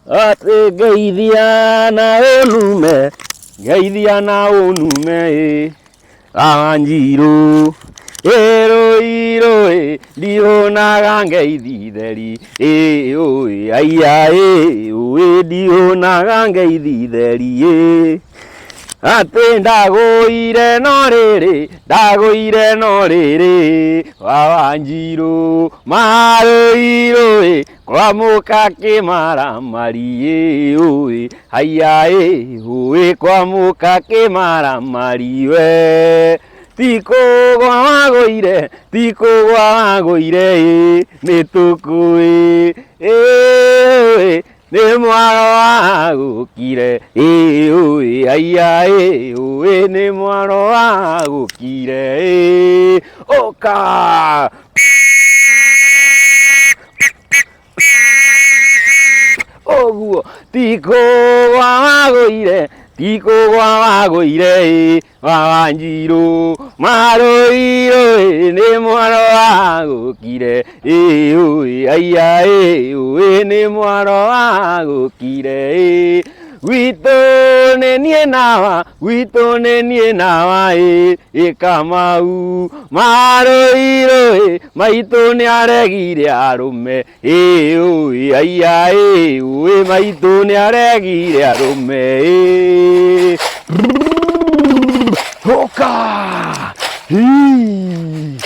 ate geithiana onume Anjiro ero dionaga ngeithitheri oi aya oi dionaga ngeithitheri ate ndagoire no riri Wanjiro maroiro kwa muka kimaramari oi aya oi kwa muka kimaramari we tiko gwagoire nitukui ni mwaro wagukire oi aya oi ni mwaro wagukire oka oguo tiko gwagoire Wanjiro maroiro ni mwaro wagukire oi aya oi ni mwaro wagukire Wito nenie nawa Kamau maroiro maito ni aregire arume oi aya oi maito ni aregire arume Oka! Hi!